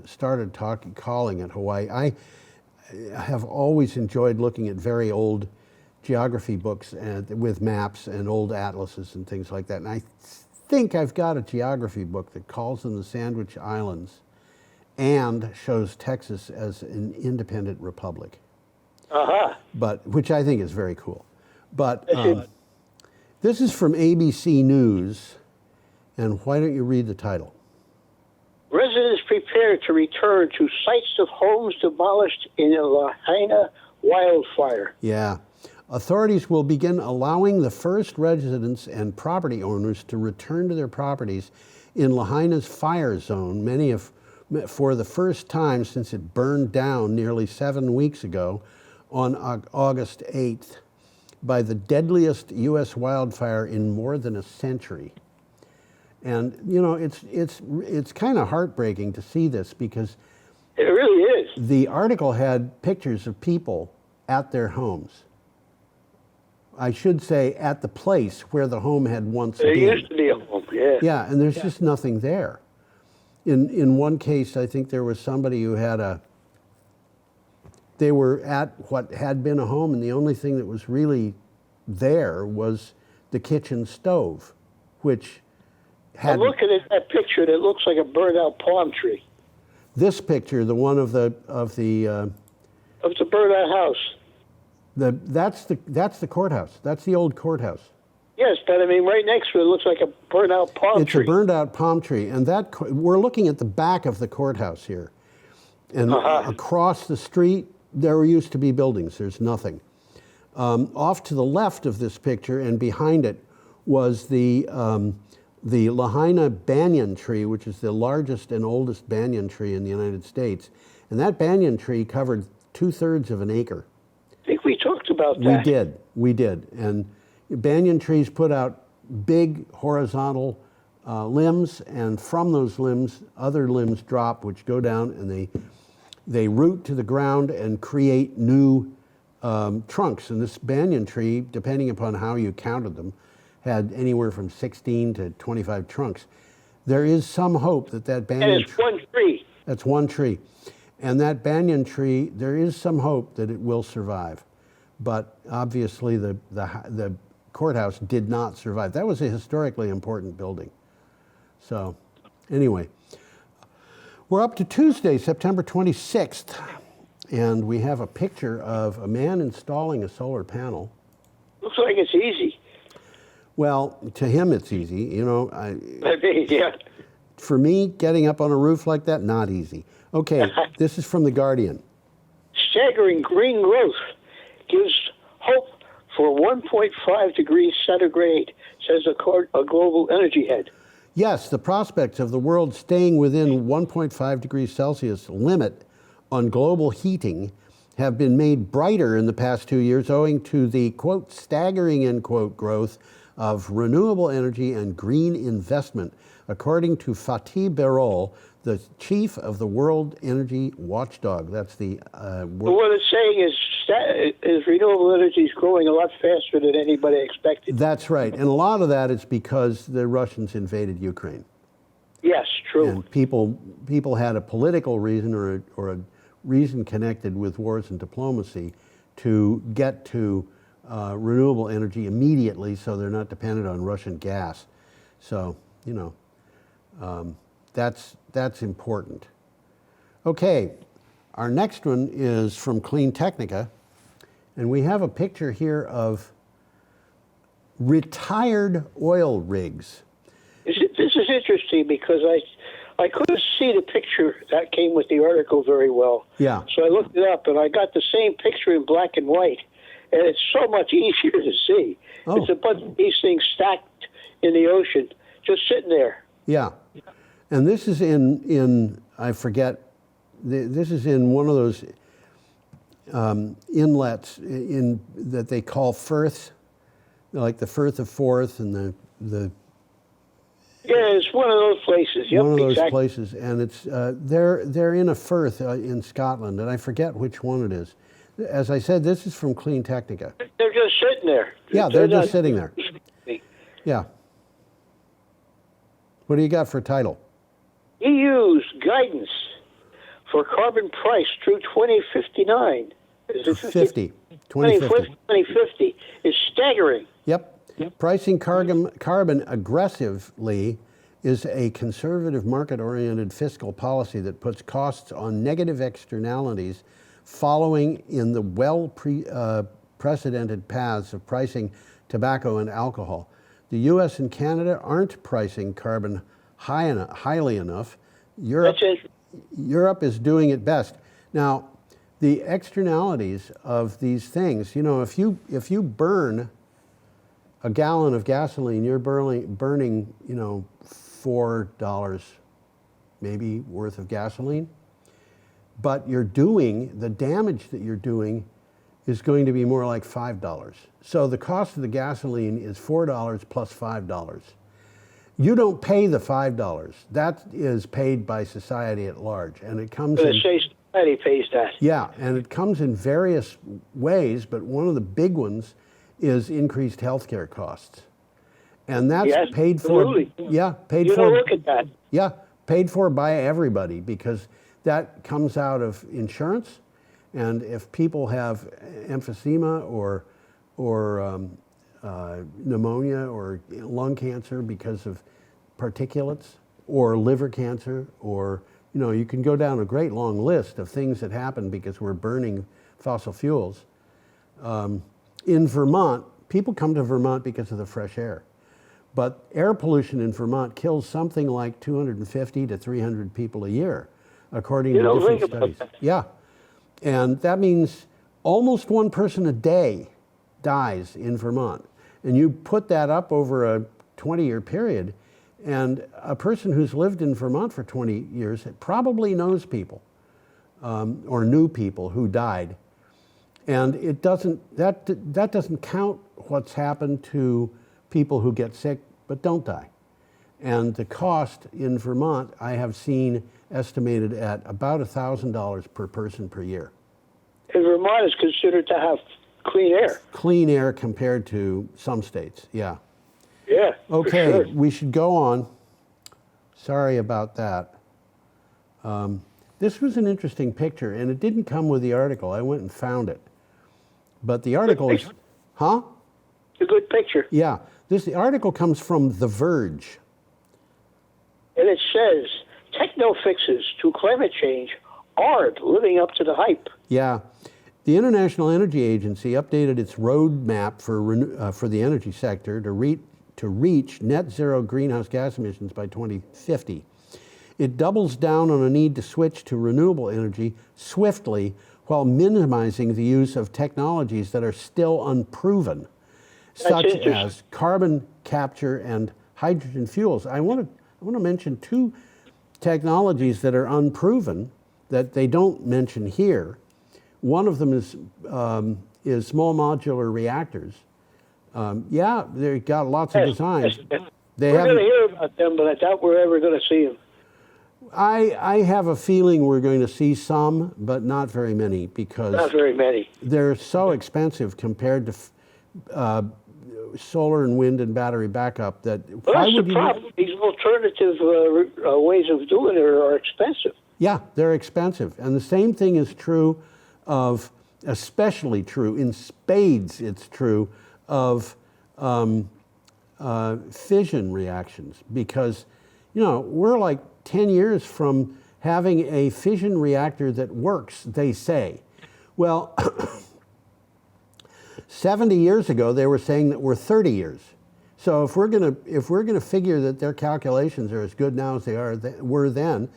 started calling it Hawaii. I have always enjoyed looking at very old geography books with maps and old atlases and things like that. And I think I've got a geography book that calls them the Sandwich Islands and shows Texas as an independent republic. But which I think is very cool. But this is from ABC News, and why don't you read the title? Residents prepare to return to sites of homes demolished in a Lahaina wildfire. Yeah. Authorities will begin allowing the first residents and property owners to return to their properties in Lahaina's fire zone, for the first time since it burned down nearly 7 weeks ago on August 8th by the deadliest U.S. wildfire in more than a century. And, you know, it's kind of heartbreaking to see this because it really is. The article had pictures of people at their homes. I should say at the place where the home had once been. There used to be a home, yeah. Yeah, and there's just nothing there. In one case, I think there was somebody who had they were at what had been a home, and the only thing that was really there was the kitchen stove, which had... I'm looking at that picture, and it looks like a burned-out palm tree. This picture, the one of the burned-out house. That's the courthouse. That's the old courthouse. Yes, but I mean, right next to it looks like a burned-out palm tree. It's a burned-out palm tree, and we're looking at the back of the courthouse here, and across the street there used to be buildings. There's nothing. Off to the left of this picture and behind it was the Lahaina banyan tree, which is the largest and oldest banyan tree in the United States, and that banyan tree covered 2/3 of an acre. I think we talked about that. We did. And banyan trees put out big horizontal limbs, and from those limbs, other limbs drop, which go down, and they root to the ground and create new trunks. And this banyan tree, depending upon how you counted them, had anywhere from 16 to 25 trunks. There is some hope that banyan and it's one tree. That's one tree. And that banyan tree, there is some hope that it will survive. But obviously the courthouse did not survive. That was a historically important building. So anyway, we're up to Tuesday, September 26th, and we have a picture of a man installing a solar panel. Looks like it's easy. Well, to him it's easy. You know, yeah. For me, getting up on a roof like that, not easy. Okay, this is from The Guardian. Staggering green growth gives hope for 1.5 degrees centigrade, says a global energy head. Yes, the prospects of the world staying within 1.5 degrees Celsius limit on global heating have been made brighter in the past 2 years owing to the, quote, staggering, end quote, growth of renewable energy and green investment, according to Fatih Birol, the chief of the World Energy Watchdog. That's the... what it's saying is renewable energy is growing a lot faster than anybody expected. That's right. And a lot of that is because the Russians invaded Ukraine. Yes, true. And people had a political reason or a reason connected with wars and diplomacy to get to renewable energy immediately so they're not dependent on Russian gas. So, you know, that's important. Okay, our next one is from Clean Technica, and we have a picture here of retired oil rigs. This is interesting because I couldn't see the picture that came with the article very well. Yeah. So I looked it up, and I got the same picture in black and white, and it's so much easier to see. Oh. It's a bunch of these things stacked in the ocean, just sitting there. Yeah. And this is in I forget, this is in one of those inlets that they call firths, like the Firth of Forth and the Yeah, it's one of those places. Yep, one of those exactly. places, and it's they're in a firth in Scotland, and I forget which one it is. As I said, this is from Clean Technica. They're just sitting there. Yeah, they're just sitting there. Yeah. What do you got for a title? EU's guidance for carbon price through 2059. Is it 50. 2050. 2050 is staggering. Yep. Pricing carbon aggressively is a conservative, market-oriented fiscal policy that puts costs on negative externalities following in the well-precedented paths of pricing tobacco and alcohol. The U.S. and Canada aren't pricing carbon highly enough. Europe is doing it best. Now, the externalities of these things, you know, if you burn a gallon of gasoline, you're burning, you know, $4 maybe worth of gasoline, but the damage that you're doing is going to be more like $5. So the cost of the gasoline is $4 plus $5. You don't pay the $5. That is paid by society at large, and it comes in, society pays that. Yeah, and it comes in various ways, but one of the big ones is increased healthcare costs. And that's paid for. Absolutely. Yeah, paid you for. Don't look at that. Yeah, paid for by everybody, because that comes out of insurance. And if people have emphysema or pneumonia or lung cancer because of particulates, or liver cancer, or, you know, you can go down a great long list of things that happen because we're burning fossil fuels. In Vermont, people come to Vermont because of the fresh air. But air pollution in Vermont kills something like 250 to 300 people a year, according to different studies. Yeah. And that means almost one person a day dies in Vermont. And you put that up over a 20-year period, and a person who's lived in Vermont for 20 years probably knows people or knew people who died. And that doesn't count what's happened to people who get sick but don't die. And the cost in Vermont, I have seen estimated at about $1,000 per person per year. And Vermont is considered to have clean air. Clean air compared to some states, yeah. Yeah. Okay, for sure. we should go on. Sorry about that. This was an interesting picture, and it didn't come with the article. I went and found it. But the article is, huh? It's a good picture. Yeah, the article comes from The Verge. And it says, techno fixes to climate change aren't living up to the hype. Yeah. The International Energy Agency updated its roadmap for the energy sector to reach net zero greenhouse gas emissions by 2050. It doubles down on a need to switch to renewable energy swiftly while minimizing the use of technologies that are still unproven, such as carbon capture and hydrogen fuels. I want to mention two technologies that are unproven that they don't mention here. One of them is small modular reactors. Yeah, they've got lots of designs. We're going to hear about them, but I doubt we're ever going to see them. I have a feeling we're going to see some, but not very many, because not very many. They're so expensive compared to solar and wind and battery backup that. Well, that's the problem. These alternative ways of doing it are expensive. Yeah, they're expensive, and the same thing is true of, especially true in spades. It's true of fission reactions, because, you know, we're like 10 years from having a fission reactor that works, they say. Well, 70 years ago, they were saying that we're 30 years. So if we're gonna figure that their calculations are as good now as they were then,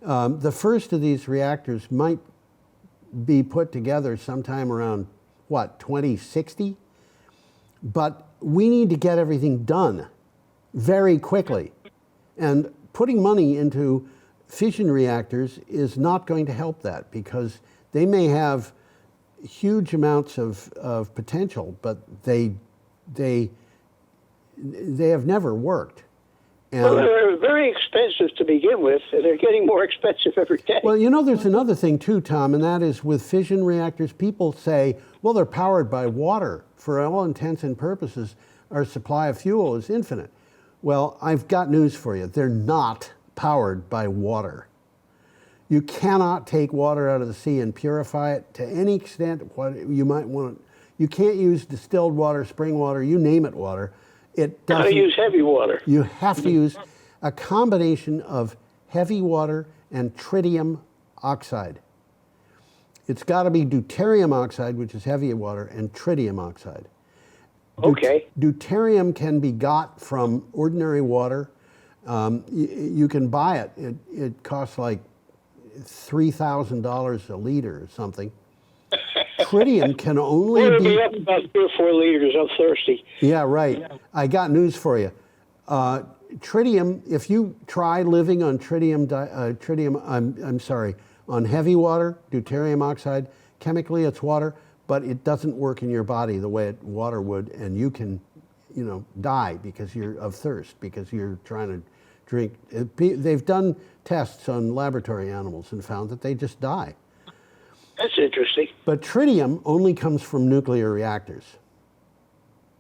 the first of these reactors might be put together sometime around, what, 2060? But we need to get everything done very quickly. And putting money into fission reactors is not going to help that, because they may have huge amounts of potential, but they have never worked. And well, they're very expensive to begin with, and they're getting more expensive every day. Well, you know, there's another thing too, Tom, and that is with fission reactors, people say, well, they're powered by water. For all intents and purposes, our supply of fuel is infinite. Well, I've got news for you. They're not powered by water. You cannot take water out of the sea and purify it to any extent. What you might want, you can't use distilled water, spring water, you name it water. It doesn't. How to use heavy water? You have to use a combination of heavy water and tritium oxide. It's got to be deuterium oxide, which is heavy water, and tritium oxide. Okay. Deuterium can be got from ordinary water. You can buy it. It costs like $3,000 a liter or something. Tritium can only be up about 3 or 4 liters. I'm thirsty. Yeah, right. I got news for you. Tritium, if you try living on on heavy water, deuterium oxide, chemically it's water, but it doesn't work in your body the way water would, and you can, die because you're of thirst, because you're trying to drink. They've done tests on laboratory animals and found that they just die. That's interesting. But tritium only comes from nuclear reactors.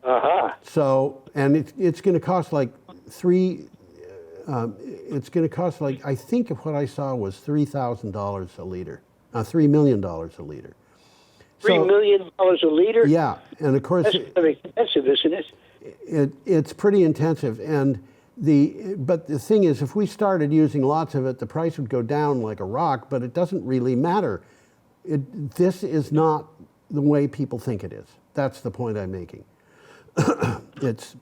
Uh-huh. So, and it's going to cost like I think what I saw was $3,000 a liter, $3 million a liter. $3 million a liter? Yeah, and of course, that's very expensive, isn't it? It's pretty intensive, but the thing is, if we started using lots of it, the price would go down like a rock. But it doesn't really matter. This is not the way people think it is. That's the point I'm making. It's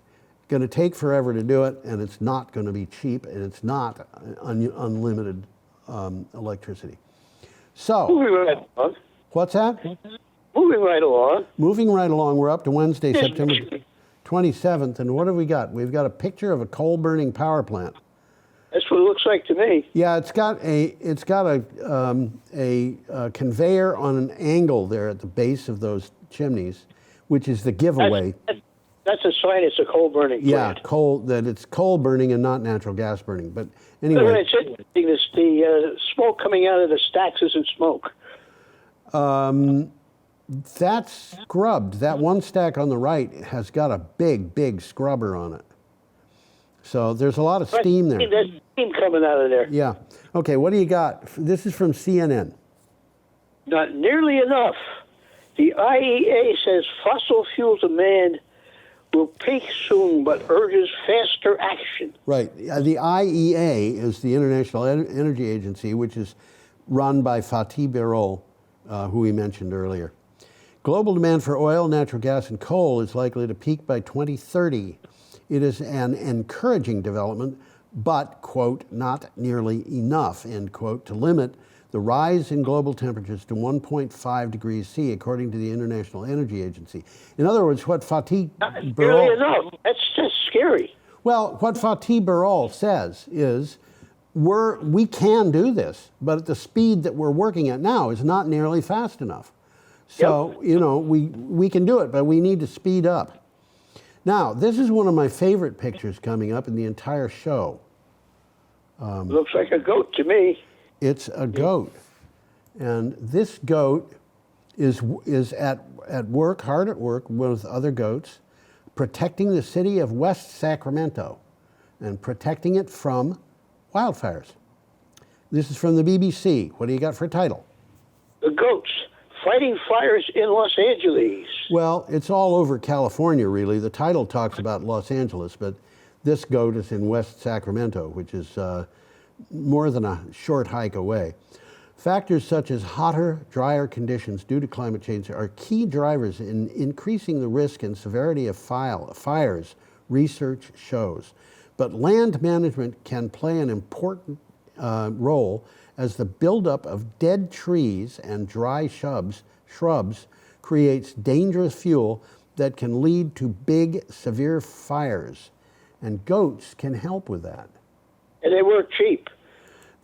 going to take forever to do it, and it's not going to be cheap, and it's not unlimited electricity. So, moving right along. What's that? Moving right along. Moving right along. We're up to Wednesday, September 27th, and what have we got? We've got a picture of a coal-burning power plant. That's what it looks like to me. Yeah, it's got a conveyor on an angle there at the base of those chimneys, which is the giveaway. That's a sign it's a coal burning plant. Yeah, that it's coal burning and not natural gas burning. But anyway, it's interesting. The smoke coming out of the stacks isn't smoke. That's scrubbed. That one stack on the right has got a big scrubber on it. So there's a lot of steam there. There's steam coming out of there. Yeah. Okay, what do you got? This is from CNN. Not nearly enough. The IEA says fossil fuel demand will peak soon, but urges faster action. Right. The IEA is the International Energy Agency, which is run by Fatih Birol, who we mentioned earlier. Global demand for oil, natural gas, and coal is likely to peak by 2030. It is an encouraging development, but, quote, not nearly enough, end quote, to limit the rise in global temperatures to 1.5 degrees C, according to the International Energy Agency. In other words, what Fatih Birol... Nearly enough. That's just scary. Well, what Fatih Birol says is we can do this, but at the speed that we're working at now is not nearly fast enough. So, we can do it, but we need to speed up. Now, this is one of my favorite pictures coming up in the entire show. Looks like a goat to me. It's a goat. And this goat is at work, hard at work with other goats, protecting the city of West Sacramento and protecting it from wildfires. This is from the BBC. What do you got for a title? The goats fighting fires in Los Angeles. Well, it's all over California, really. The title talks about Los Angeles, but this goat is in West Sacramento, which is more than a short hike away. Factors such as hotter, drier conditions due to climate change are key drivers in increasing the risk and severity of fires, research shows. But land management can play an important role, as the buildup of dead trees and dry shrubs creates dangerous fuel that can lead to big, severe fires. And goats can help with that. And they work cheap.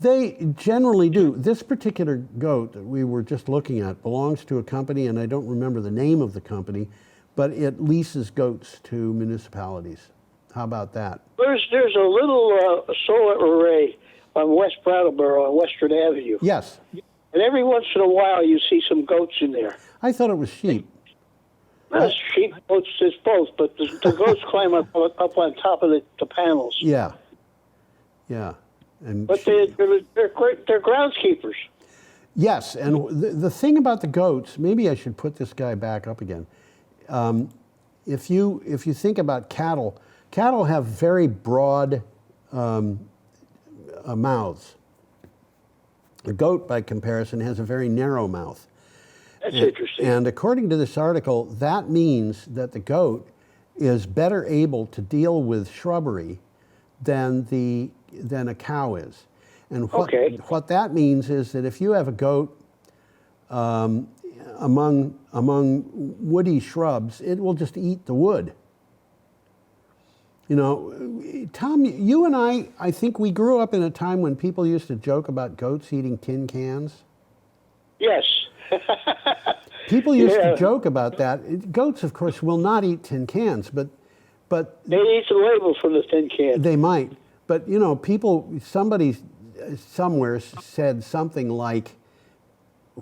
They generally do. This particular goat that we were just looking at belongs to a company, and I don't remember the name of the company, but it leases goats to municipalities. How about that? There's a little solar array on West Brattleboro on Western Avenue. Yes. And every once in a while you see some goats in there. I thought it was sheep. Well, sheep, goats, it's both, but the goats climb up on top of the panels. Yeah. Yeah. And But they're groundskeepers. yes, and the thing about the goats, maybe I should put this guy back up again. If you think about cattle, cattle have very broad mouths. A goat, by comparison, has a very narrow mouth. That's interesting. And according to this article, that means that the goat is better able to deal with shrubbery than a cow is. And what that means is that if you have a goat among woody shrubs, it will just eat the wood. You know, Tom, you and I think we grew up in a time when people used to joke about goats eating tin cans. Yes. People used to joke about that. Goats, of course, will not eat tin cans, but they eat the label from the tin can. they might. But you know, somebody somewhere said something like,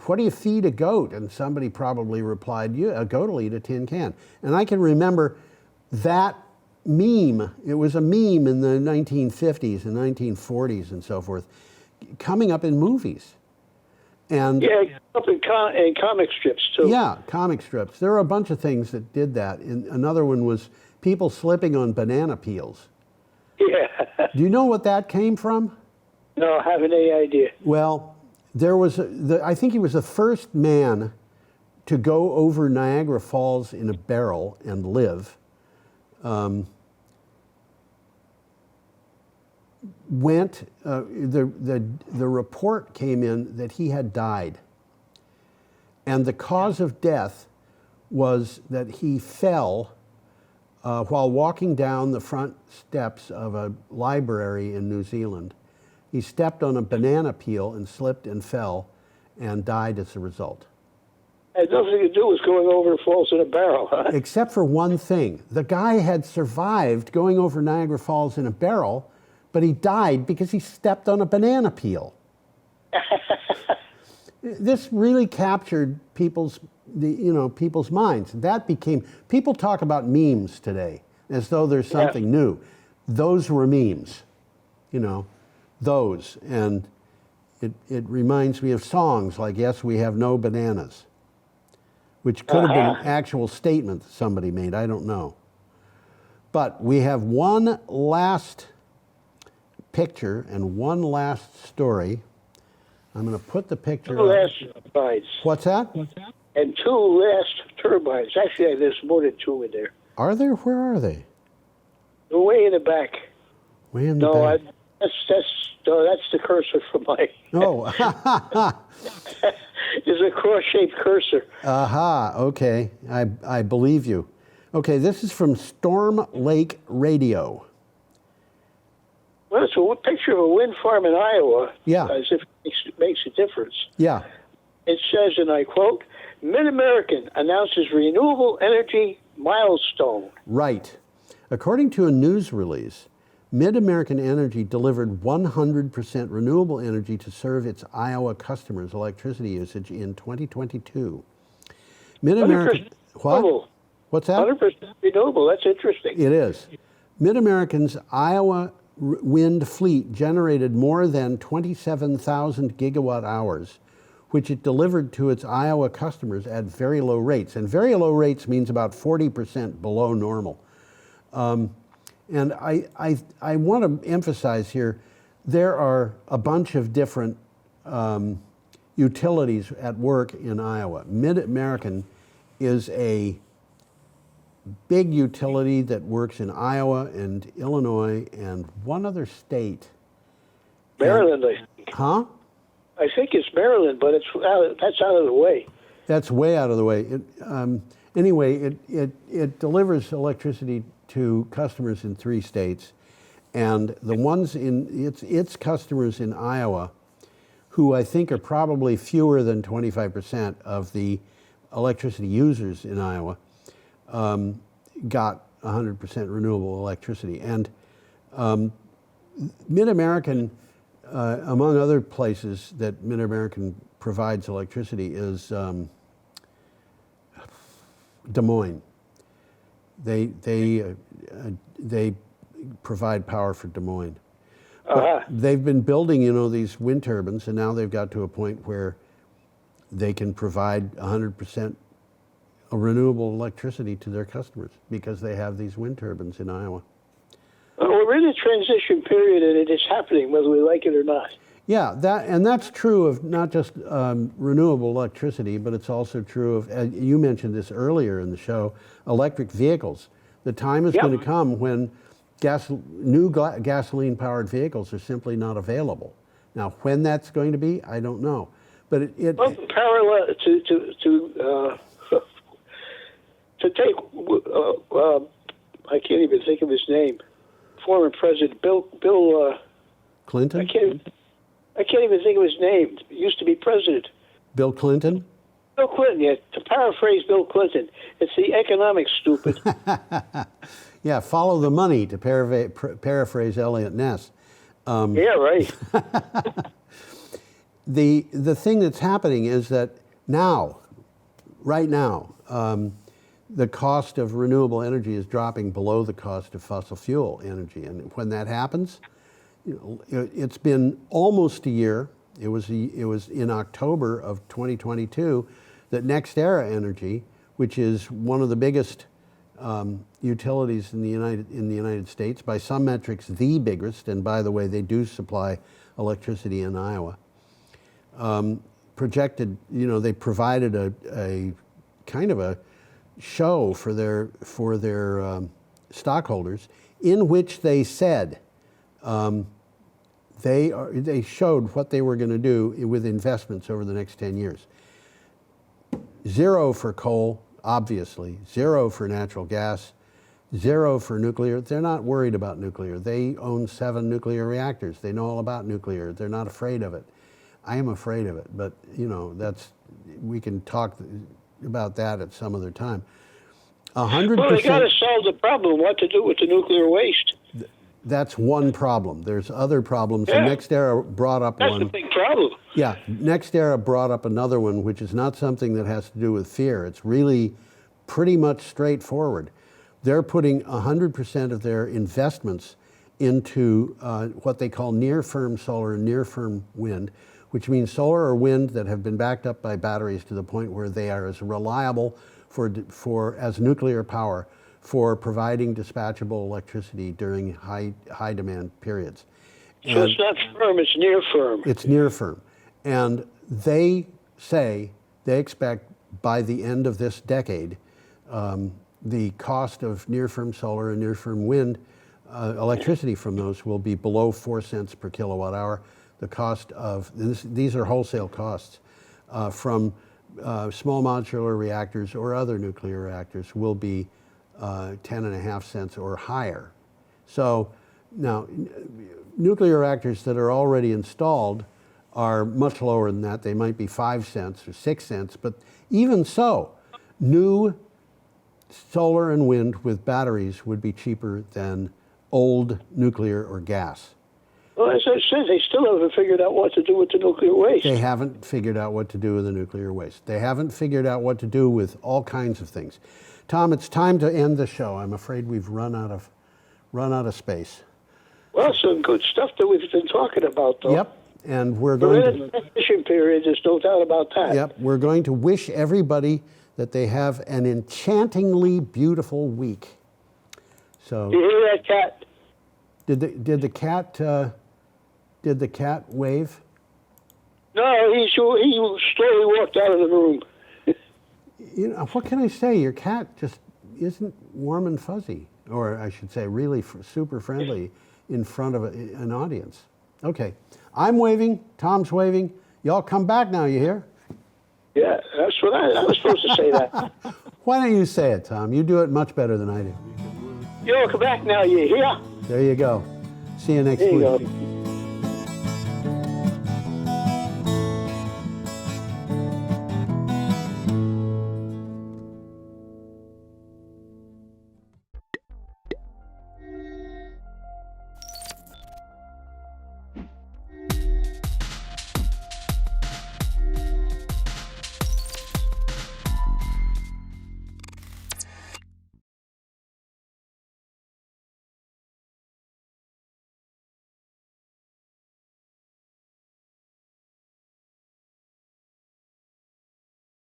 "What do you feed a goat?" And somebody probably replied, "Yeah, a goat will eat a tin can." And I can remember that meme. It was a meme in the 1950s and 1940s and so forth, coming up in movies. And yeah, up in comic strips too. yeah, comic strips. There are a bunch of things that did that. And another one was people slipping on banana peels. Yeah. Do you know what that came from? No, I haven't any idea. Well, there was I think he was the first man to go over Niagara Falls in a barrel and live. The report came in that he had died, and the cause of death was that he fell while walking down the front steps of a library in New Zealand. He stepped on a banana peel and slipped and fell and died as a result. It had nothing to do with going over falls in a barrel, huh? Except for one thing. The guy had survived going over Niagara Falls in a barrel, but he died because he stepped on a banana peel. This really captured people's minds. That became, people talk about memes today as though there's something new. Those were memes, those. And it reminds me of songs like "Yes, We Have No Bananas," which could have been an actual statement that somebody made, I don't know. But we have one last picture and one last story. I'm going to put the picture Two last turbines. What's that? And two last turbines. Actually, there's more than two in there. Are there? Where are they? They're way in the back. Way in the back. That's the cursor for my... Oh. There's a cross-shaped cursor. Aha, okay. I believe you. Okay, this is from Storm Lake Radio. Well, it's a picture of a wind farm in Iowa. Yeah. As if it makes a difference. Yeah. It says, and I quote, MidAmerican announces renewable energy milestone. Right. According to a news release, MidAmerican Energy delivered 100% renewable energy to serve its Iowa customers' electricity usage in 2022. MidAmerican, what? What's that? 100% renewable. That's interesting. It is. MidAmerican's Iowa wind fleet generated more than 27,000 gigawatt hours, which it delivered to its Iowa customers at very low rates. And very low rates means about 40% below normal. And I want to emphasize here, there are a bunch of different utilities at work in Iowa. MidAmerican is a big utility that works in Iowa and Illinois and one other state. Maryland, I think. Huh? I think it's Maryland, but that's out of the way. That's way out of the way. Anyway, it delivers electricity to customers in 3 states, and the ones in its customers in Iowa, who I think are probably fewer than 25% of the electricity users in Iowa, got 100% renewable electricity. And MidAmerican, among other places that MidAmerican provides electricity, is Des Moines. They provide power for Des Moines. They've been building, these wind turbines, and now they've got to a point where they can provide 100% renewable electricity to their customers because they have these wind turbines in Iowa. We're in a transition period, and it is happening whether we like it or not. Yeah, that's true of not just renewable electricity, but it's also true of, you mentioned this earlier in the show, electric vehicles. The time is going to come when new gasoline-powered vehicles are simply not available. Now, when that's going to be, I don't know. But parallel to take, I can't even think of his name. Former President Bill Clinton. I can't even think of his name. He used to be president. Bill Clinton. Bill Clinton. Yeah. To paraphrase Bill Clinton, it's the economics, stupid. Yeah, follow the money, to paraphrase Elliot Ness. Yeah, right. The thing that's happening is that right now, the cost of renewable energy is dropping below the cost of fossil fuel energy. And when that happens, it's been almost a year. It was in October of 2022 that NextEra Energy, which is one of the biggest utilities in the United States, by some metrics the biggest, and by the way, they do supply electricity in Iowa, projected, they provided a kind of a show for their stockholders, in which they said they showed what they were going to do with investments over the next 10 years. 0 for coal, obviously, 0 for natural gas, 0 for nuclear. They're not worried about nuclear. They own 7 nuclear reactors. They know all about nuclear. They're not afraid of it. I am afraid of it, but we can talk about that at some other time. 100%. Well, they got to solve the problem. What to do with the nuclear waste? That's one problem. There's other problems. Yeah. And NextEra brought up one. That's the big problem. Yeah, NextEra brought up another one, which is not something that has to do with fear. It's really pretty much straightforward. They're putting 100% of their investments into what they call near-firm solar and near-firm wind, which means solar or wind that have been backed up by batteries to the point where they are as reliable as nuclear power for providing dispatchable electricity during high demand periods. So it's not firm, it's near firm. It's near firm. And they say they expect by the end of this decade, the cost of near firm solar and near firm wind electricity from those will be below 4 cents per kilowatt hour. The cost of, these are wholesale costs from small modular reactors or other nuclear reactors will be 10.5 cents or higher. So now, nuclear reactors that are already installed are much lower than that. They might be 5 cents or 6 cents, but even so, new solar and wind with batteries would be cheaper than old nuclear or gas. Well, as I said, they still haven't figured out what to do with the nuclear waste. They haven't figured out what to do with the nuclear waste. They haven't figured out what to do with all kinds of things. Tom, it's time to end the show. I'm afraid we've run out of space. Well, some good stuff that we've been talking about, though. Yep, and we're going in a transition period, there's no doubt about that. Yep, we're going to wish everybody that they have an enchantingly beautiful week. So, You hear that, cat? Did the cat wave? No, he slowly walked out of the room. What can I say? Your cat just isn't warm and fuzzy, or I should say really super friendly in front of an audience. Okay, I'm waving, Tom's waving. Y'all come back now, you hear? Yeah, that's what I was supposed to say that. Why don't you say it, Tom? You do it much better than I do. Yo, come back now, you hear? There you go. See you next There you week. go.